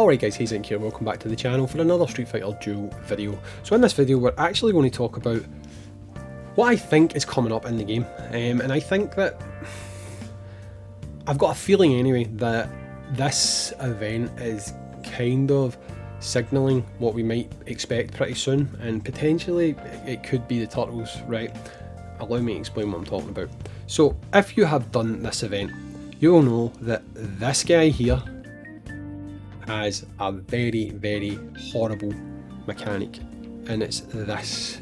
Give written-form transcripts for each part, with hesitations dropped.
Alright guys, Hayzink here, welcome back to the channel for another Street Fighter Duel video. So in this video we're actually going to talk about what I think is coming up in the game, and I think that, I've got a feeling anyway, that this event is kind of signalling what we might expect pretty soon, and potentially it could be the Turtles, right? Allow me to explain what I'm talking about. So if you have done this event, you'll know that this guy here has a very, very horrible mechanic, and it's this.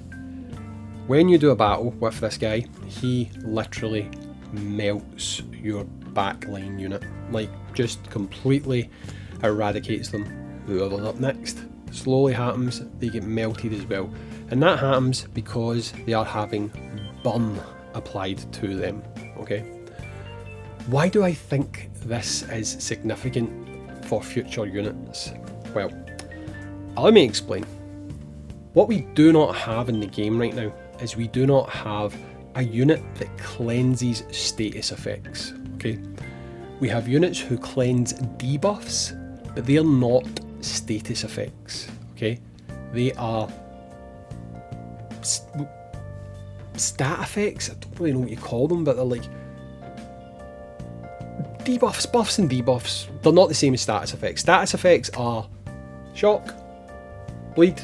When you do a battle with this guy, he literally melts your backline unit, like just completely eradicates them. Whoever's up next slowly happens, they get melted as well, and that happens because they are having burn applied to them. Okay, why do I think this is significant for future units? Well, let me explain. What we do not have in the game right now is we do not have a unit that cleanses status effects. Okay, we have units who cleanse debuffs, but they are not status effects. Okay, they are stat effects. I don't really know what you call them, but they're like debuffs, buffs and debuffs. They're not the same as status effects. Status effects are shock, bleed,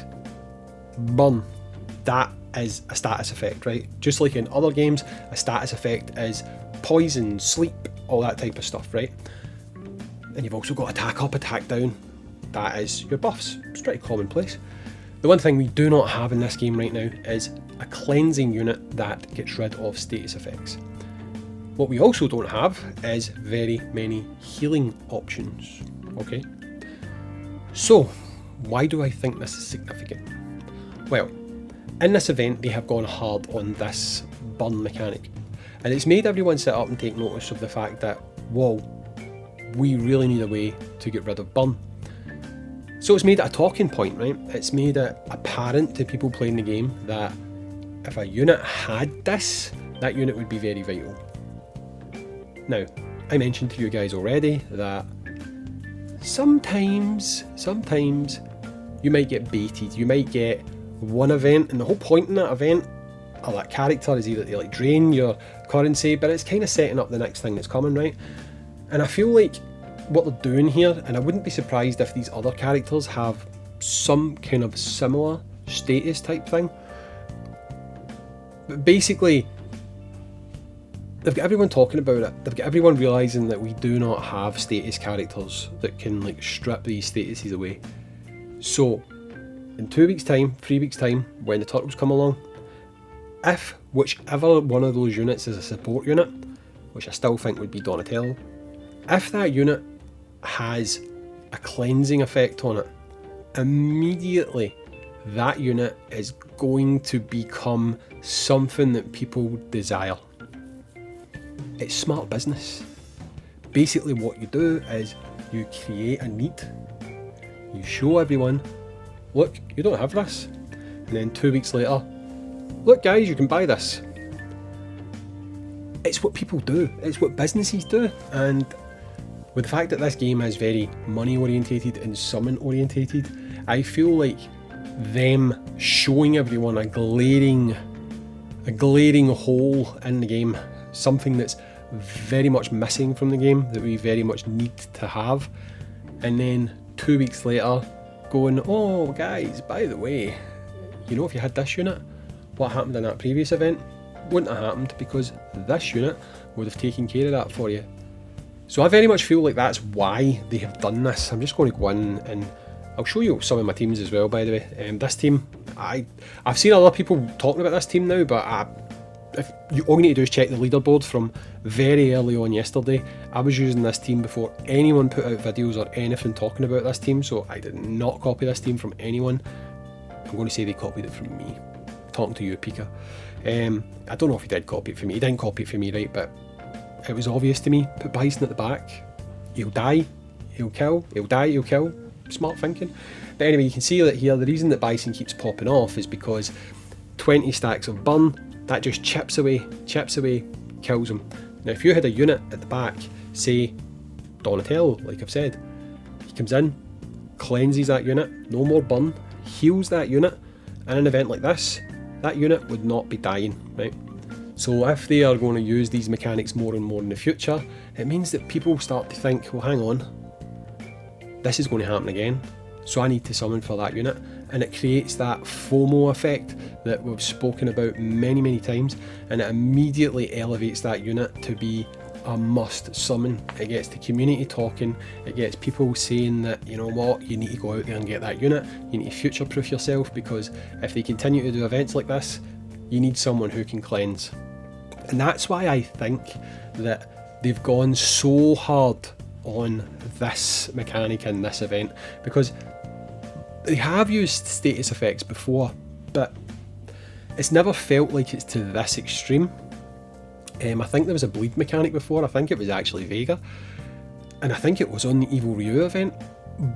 burn. That is a status effect, right? Just like in other games, a status effect is poison, sleep, all that type of stuff, right? And you've also got attack up, attack down. That is your buffs. It's pretty commonplace. The one thing we do not have in this game right now is a cleansing unit that gets rid of status effects. What we also don't have is very many healing options. Okay, so why do I think this is significant? Well, in this event they have gone hard on this burn mechanic, and it's made everyone sit up and take notice of the fact that, whoa, we really need a way to get rid of burn. So it's made it a talking point, right? It's made it apparent to people playing the game that if a unit had this, that unit would be very vital. Now, I mentioned to you guys already that sometimes you might get baited. You might get one event, and the whole point in that event or that character is either to like drain your currency, but it's kind of setting up the next thing that's coming, right? And I feel like what they're doing here, and I wouldn't be surprised if these other characters have some kind of similar status type thing, but basically they've got everyone talking about it. They've got everyone realising that we do not have status characters that can like strip these statuses away. So in 2 weeks time, 3 weeks time, when the Turtles come along, if whichever one of those units is a support unit, which I still think would be Donatello, if that unit has a cleansing effect on it, immediately that unit is going to become something that people desire. It's smart business. Basically what you do is you create a need, you show everyone, look, you don't have this, and then 2 weeks later, look guys, you can buy this. It's what people do, it's what businesses do, and with the fact that this game is very money orientated and summon orientated, I feel like them showing everyone a glaring hole in the game, something that's very much missing from the game that we very much need to have, and then 2 weeks later going, oh guys, by the way, you know, if you had this unit, what happened in that previous event wouldn't have happened because this unit would have taken care of that for you. So I very much feel like that's why they have done this. I'm just going to go in and I'll show you some of my teams as well, by the way. This team, I've seen other people talking about this team now, but all you need to do is check the leaderboard from very early on yesterday. I was using this team before anyone put out videos or anything talking about this team, so I did not copy this team from anyone. I'm going to say they copied it from me. I'm talking to you, Pika. I don't know if he did copy it from me. He didn't copy it from me, right? But it was obvious to me. Put Bison at the back. He'll die. He'll kill. He'll die. He'll kill. Smart thinking. But anyway, you can see that here, the reason that Bison keeps popping off is because 20 stacks of burn, that just chips away, kills him. Now if you had a unit at the back, say Donatello, like I've said, he comes in, cleanses that unit, no more burn, heals that unit. In an event like this, that unit would not be dying, right? So if they are going to use these mechanics more and more in the future, it means that people start to think, well, hang on, this is going to happen again, so I need to summon for that unit. And it creates that FOMO effect that we've spoken about many, many times, and it immediately elevates that unit to be a must summon. It gets the community talking, it gets people saying that, you know what, you need to go out there and get that unit, you need to future proof yourself, because if they continue to do events like this, you need someone who can cleanse. And that's why I think that they've gone so hard on this mechanic in this event, because they have used status effects before, but it's never felt like it's to this extreme. I think there was a bleed mechanic before, I think it was actually Vega, and I think it was on the Evil Ryu event,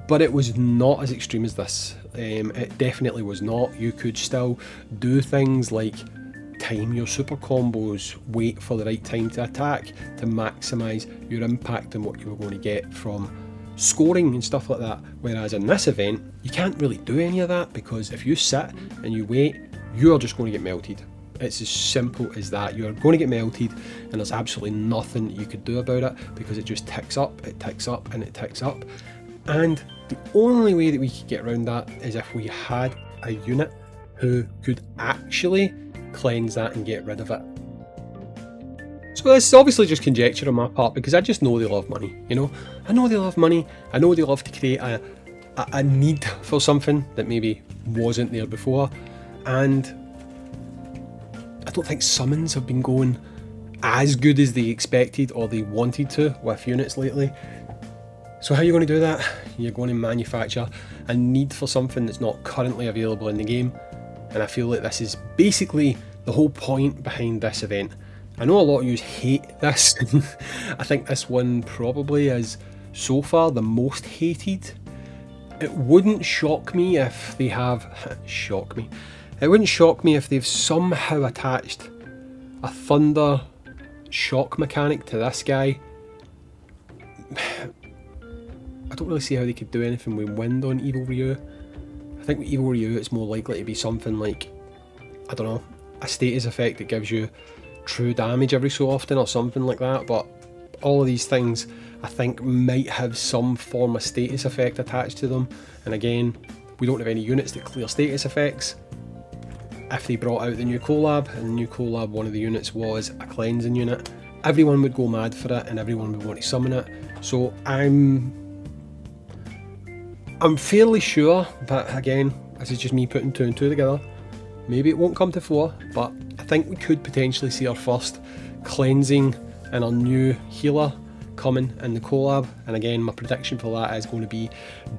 but it was not as extreme as this. It definitely was not. You could still do things like time your super combos, wait for the right time to attack to maximise your impact and what you were going to get from scoring and stuff like that. Whereas in this event, you can't really do any of that, because if you sit and you wait, you're just going to get melted. It's as simple as that. You're going to get melted, and there's absolutely nothing you could do about it, because it just ticks up, it ticks up, and it ticks up. And the only way that we could get around that is if we had a unit who could actually cleanse that and get rid of it. So this is obviously just conjecture on my part, because I just know they love money, you know? I know they love money, I know they love to create a need for something that maybe wasn't there before, and I don't think summons have been going as good as they expected or they wanted to with units lately. So how are you going to do that? You're going to manufacture a need for something that's not currently available in the game, and I feel like this is basically the whole point behind this event. I know a lot of you hate this. I think this one probably is so far the most hated. It wouldn't shock me if they have It wouldn't shock me if they've somehow attached a thunder shock mechanic to this guy. I don't really see how they could do anything with wind on Evil Ryu. I think with Evil Ryu it's more likely to be something like, I don't know, a status effect that gives you true damage every so often or something like that, but all of these things I think might have some form of status effect attached to them, and again, we don't have any units that clear status effects. If they brought out the new collab, and the new collab, one of the units was a cleansing unit, everyone would go mad for it and everyone would want to summon it. So I'm fairly sure, but again, this is just me putting 2 and 2 together. Maybe it won't come to 4, but I think we could potentially see our first cleansing and our new healer coming in the collab. And again, my prediction for that is going to be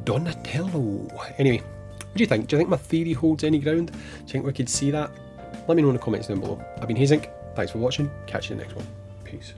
Donatello. Anyway, what do you think? Do you think my theory holds any ground? Do you think we could see that? Let me know in the comments down below. I've been Hayzink, thanks for watching, catch you in the next one. Peace.